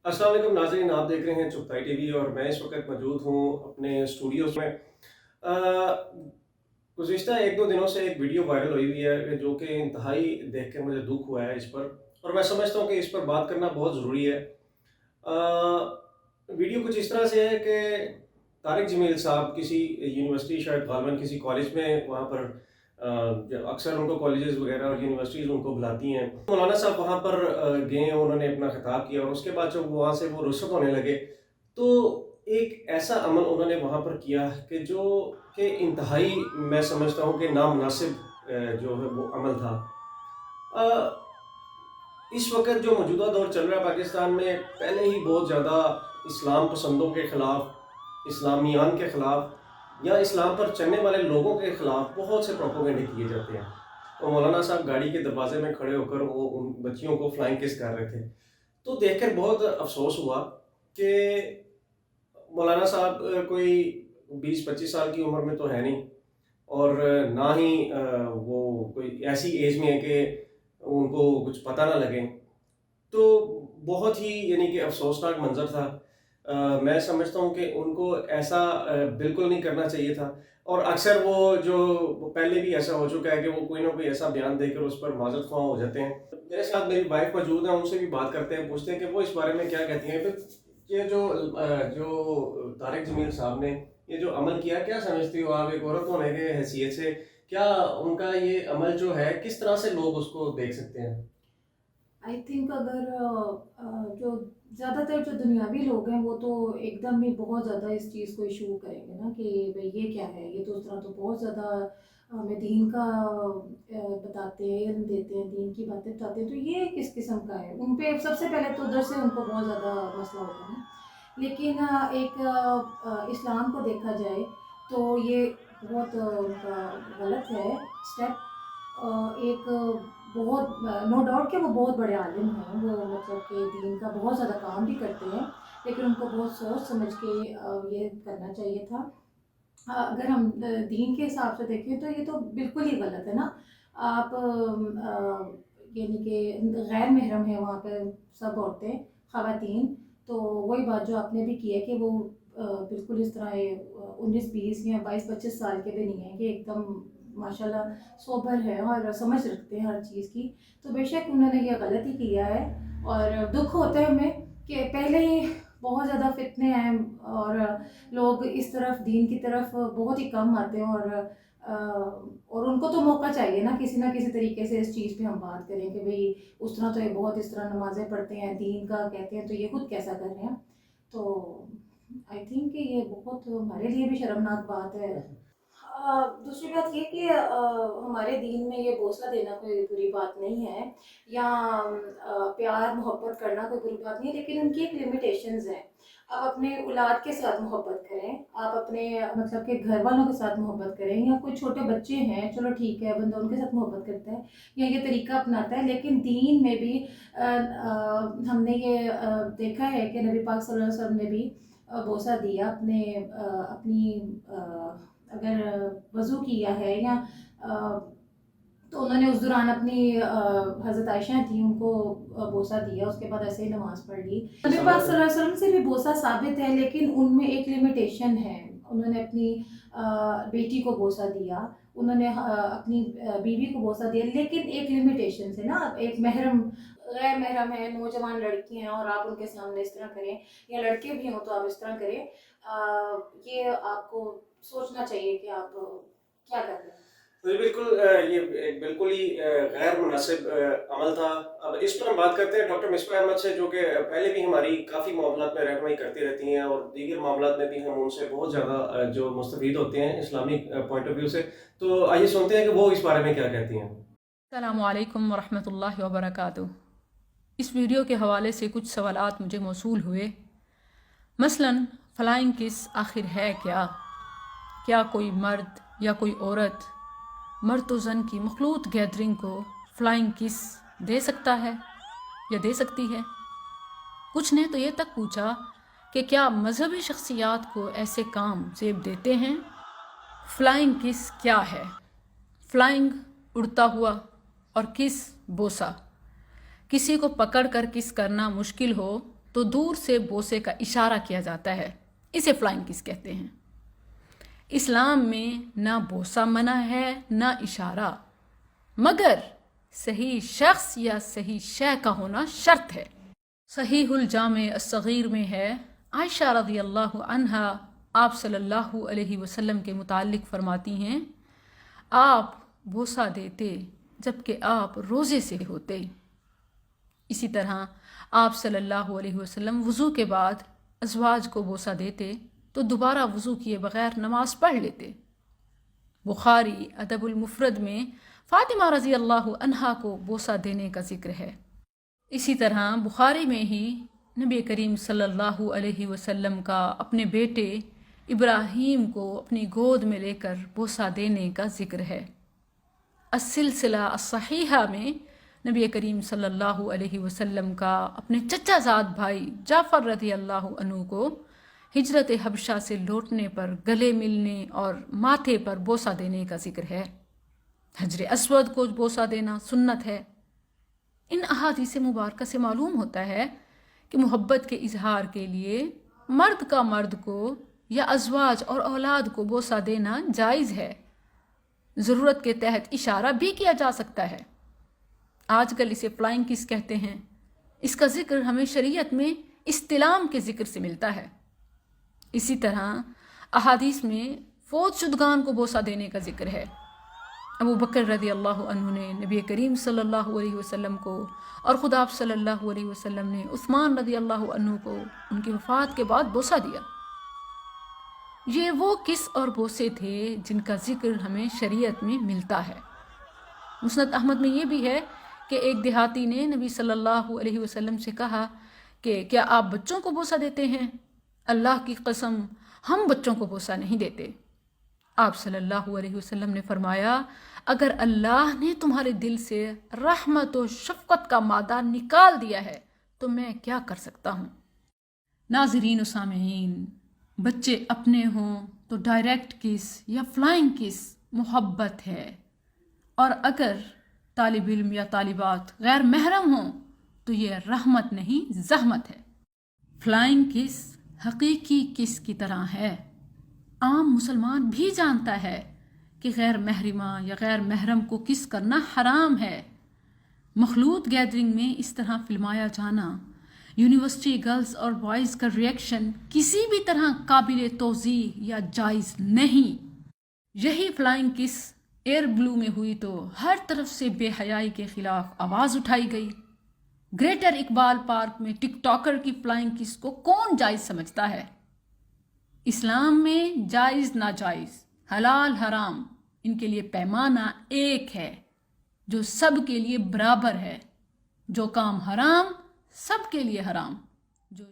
अस्सलाम वालेकुम नाज़रीन, आप देख रहे हैं चुगताई टीवी और मैं इस वक्त मौजूद हूँ अपने स्टूडियोज़ में। गुज़िश्ता 1-2 दिनों से एक वीडियो वायरल हुई हुई है जो कि इंतहाई देख के मुझे दुःख हुआ है इस पर, और मैं समझता हूँ कि इस पर बात करना बहुत ज़रूरी है। वीडियो कुछ इस तरह से है कि तारिक जमील साहब किसी यूनिवर्सिटी, शायद ग़ालिबन किसी कॉलेज में, वहाँ पर अक्सर उनको कॉलेजेस वगैरह और यूनिवर्सिटीज़ उनको बुलाती हैं। मौलाना साहब वहाँ पर गए, उन्होंने अपना खिताब किया और उसके बाद जब वहाँ से वो रुखसत होने लगे, तो एक ऐसा अमल उन्होंने वहाँ पर किया कि जो कि इंतहाई, मैं समझता हूँ कि नामुनासिब जो है वो अमल था। अ, इस वक़्त जो मौजूदा दौर चल रहा है पाकिस्तान में, पहले ही बहुत ज़्यादा इस्लाम पसंदों के ख़िलाफ़, इस्लामियान के ख़िलाफ़ या इस्लाम पर चलने वाले लोगों के ख़िलाफ़ बहुत से प्रोपेगेंडे किए जाते हैं। तो मौलाना साहब गाड़ी के दरवाज़े में खड़े होकर वो उन बच्चियों को फ्लाइंग किस कर रहे थे। तो देखकर बहुत अफ़सोस हुआ कि मौलाना साहब कोई 20-25 साल की उम्र में तो है नहीं, और ना ही वो कोई ऐसी एज में है कि उनको कुछ पता ना लगे। तो बहुत ही यानी कि अफ़सोसनाक मंज़र था। मैं समझता हूँ कि उनको ऐसा बिल्कुल नहीं करना चाहिए था, और अक्सर वो पहले भी ऐसा हो चुका है कि वो कोई ना कोई ऐसा बयान देकर उस पर माज़रत ख़्वाह हो जाते हैं। मेरे साथ मेरी वाइफ़ मौजूद है, उनसे भी बात करते हैं, पूछते हैं कि वो इस बारे में क्या कहती हैं। तो ये जो तारिक जमील साहब ने ये जो अमल किया, क्या समझती हो आप एक औरत होने के हैसियत से? क्या उनका ये अमल जो है, किस तरह से लोग उसको देख सकते हैं? आई थिंक अगर जो ज़्यादातर जो दुनियावी लोग हैं वो तो एकदम ही बहुत ज़्यादा इस चीज़ को इशू करेंगे ना कि भाई ये क्या है, ये तो उस तरह तो बहुत ज़्यादा हमें दीन का बताते हैं, इल्म देते हैं, दीन की बातें बताते हैं, तो ये किस किस्म का है। उन पे सबसे पहले तो उधर से उनको बहुत ज़्यादा मसला होगा ना। लेकिन एक इस्लाम को देखा जाए तो ये बहुत उनका गलत है स्टेप। एक बहुत नो डाउट कि वो बहुत बड़े आलिम हैं, वो मतलब कि दीन का बहुत ज़्यादा काम भी करते हैं, लेकिन उनको बहुत सोच समझ के ये करना चाहिए था। अगर हम दीन के हिसाब से देखें तो ये तो बिल्कुल ही गलत है ना। आप यानी कि गैर महरम है वहाँ पे सब औरतें, ख़वातीन, तो वही बात जो आपने भी की है कि वो बिल्कुल इस तरह 19-20 या 22-25 साल के भी नहीं है, कि एकदम माशाल्लाह सोबर है और समझ रखते हैं हर चीज़ की। तो बेशक उन्होंने ये गलती किया है, और दुःख होता है हमें कि पहले ही बहुत ज़्यादा फितने हैं, और लोग इस तरफ दीन की तरफ बहुत ही कम आते हैं, और उनको तो मौका चाहिए ना किसी तरीके से इस चीज़ पे हम बात करें कि भाई उस तरह तो ये बहुत इस तरह नमाज़ें पढ़ते हैं, दीन का कहते हैं, तो ये खुद कैसा कर रहे हैं। तो आई थिंक कि ये बहुत हमारे लिए भी शर्मनाक बात है। दूसरी बात ये कि हमारे दीन में ये हौसला देना कोई बुरी बात नहीं है, या प्यार मोहब्बत करना कोई बुरी बात नहीं है, लेकिन उनकी एक लिमिटेशंस हैं। आप अपने औलाद के साथ मोहब्बत करें, आप अपने मतलब के घर वालों के साथ मोहब्बत करें, या कोई छोटे बच्चे हैं चलो ठीक है बंदा उनके साथ मोहब्बत करता है या ये तरीका अपनाता है, लेकिन दीन में भी हमने ये देखा है कि नबी पाक सल्लल्लाहु अलैहि वसल्लम ने भी बोसा दिया अपने अपनी अगर वज़ू किया है या तो उन्होंने उस दौरान अपनी हज़रत आयशा थी उनको बोसा दिया, उसके बाद ऐसे ही नमाज़ पढ़ ली। नबी पाक सल्लल्लाहु अलैहि वसल्लम से भी बोसा साबित है, लेकिन उनमें एक लिमिटेशन है। उन्होंने अपनी बेटी को बोसा दिया, उन्होंने अपनी बीवी को बोसा दिया, लेकिन एक लिमिटेशन से ना, एक महरम गैर महरम है, नौजवान लड़की हैं और आप उनके सामने इस तरह करें, या लड़के भी हों तो आप इस तरह करें, ये आपको सोचना चाहिए कि आप क्या कर रहे हैं। जी, बिल्कुल। ये एक बिल्कुल ही गैर मुनासिब अमल था। अब इस पर हम बात करते हैं डॉक्टर मिसबा अहमद से, जो कि पहले भी हमारी काफ़ी मामलात में रहनुमाई करती रहती हैं, और दीगर मामलात में भी हम उनसे बहुत ज़्यादा जो मुस्तफ़ीद होते हैं इस्लामिक पॉइंट ऑफ व्यू से। तो आइए सुनते हैं कि वो इस बारे में क्या कहती हैं। अस्सलामुअलैकुम वरहमतुल्लाहि वबरकातुहू। इस वीडियो के हवाले से कुछ सवालात मुझे मौसूल हुए। मसलन फ़्लाइंग किस आखिर है क्या? क्या कोई मर्द या कोई औरत मर्द व ज़न की मखलूत गैदरिंग को फ़्लाइंग किस दे सकता है या दे सकती है? कुछ ने तो ये तक पूछा कि क्या मजहबी शख्सियात को ऐसे काम जेब देते हैं? फ़्लाइंग किस क्या है? फ़्लाइंग उड़ता हुआ, और किस बोसा। किसी को पकड़ कर किस करना मुश्किल हो تو دور سے بوسے کا اشارہ کیا جاتا ہے، اسے فلائنگ کس کہتے ہیں۔ اسلام میں نہ بوسہ منع ہے نہ اشارہ، مگر صحیح شخص یا صحیح شے کا ہونا شرط ہے۔ صحیح الجامع الصغیر میں ہے، عائشہ رضی اللہ عنہا آپ صلی اللہ علیہ وسلم کے متعلق فرماتی ہیں، آپ بوسہ دیتے جبکہ آپ روزے سے ہوتے۔ اسی طرح آپ صلی اللہ علیہ وسلم وضو کے بعد ازواج کو بوسہ دیتے تو دوبارہ وضو کیے بغیر نماز پڑھ لیتے۔ بخاری ادب المفرد میں فاطمہ رضی اللہ عنہا کو بوسہ دینے کا ذکر ہے۔ اسی طرح بخاری میں ہی نبی کریم صلی اللہ علیہ وسلم کا اپنے بیٹے ابراہیم کو اپنی گود میں لے کر بوسہ دینے کا ذکر ہے۔ السلسلہ الصحیحہ میں نبی کریم صلی اللہ علیہ وسلم کا اپنے چچا زاد بھائی جعفر رضی اللہ عنہ کو ہجرت حبشہ سے لوٹنے پر گلے ملنے اور ماتھے پر بوسہ دینے کا ذکر ہے۔ حجر اسود کو بوسہ دینا سنت ہے۔ ان احادیث مبارکہ سے معلوم ہوتا ہے کہ محبت کے اظہار کے لیے مرد کا مرد کو یا ازواج اور اولاد کو بوسہ دینا جائز ہے۔ ضرورت کے تحت اشارہ بھی کیا جا سکتا ہے۔ آج کل اسے فلائنگ کس کہتے ہیں۔ اس کا ذکر ہمیں شریعت میں استلام کے ذکر سے ملتا ہے۔ اسی طرح احادیث میں فوت شدگان کو بوسہ دینے کا ذکر ہے۔ ابو بکر رضی اللہ عنہ نے نبی کریم صلی اللہ علیہ وسلم کو اور خود آپ صلی اللہ علیہ وسلم نے عثمان رضی اللہ عنہ کو ان کی وفات کے بعد بوسہ دیا۔ یہ وہ کس اور بوسے تھے جن کا ذکر ہمیں شریعت میں ملتا ہے۔ مسند احمد میں یہ بھی ہے کہ ایک دیہاتی نے نبی صلی اللہ علیہ وسلم سے کہا کہ کیا آپ بچوں کو بوسہ دیتے ہیں؟ اللہ کی قسم ہم بچوں کو بوسہ نہیں دیتے۔ آپ صلی اللہ علیہ وسلم نے فرمایا، اگر اللہ نے تمہارے دل سے رحمت و شفقت کا مادہ نکال دیا ہے تو میں کیا کر سکتا ہوں۔ ناظرین و سامعین، بچے اپنے ہوں تو ڈائریکٹ کس یا فلائنگ کس محبت ہے، اور اگر طالب علم یا طالبات غیر محرم ہوں تو یہ رحمت نہیں زحمت ہے۔ فلائنگ کس حقیقی کس کی طرح ہے۔ عام مسلمان بھی جانتا ہے کہ غیر محرمہ یا غیر محرم کو کس کرنا حرام ہے۔ مخلوط گیدرنگ میں اس طرح فلمایا جانا، یونیورسٹی گرلز اور بوائز کا ریئیکشن کسی بھی طرح قابل توضیح یا جائز نہیں۔ یہی فلائنگ کس ایئر بلو میں ہوئی تو ہر طرف سے بے حیائی کے خلاف آواز اٹھائی گئی۔ گریٹر اقبال پارک میں ٹک ٹاکر کی فلائنگ کس کو کون جائز سمجھتا ہے؟ اسلام میں جائز ناجائز، حلال حرام، ان کے لیے پیمانہ ایک ہے جو سب کے لیے برابر ہے۔ جو کام حرام سب کے لیے حرام، جو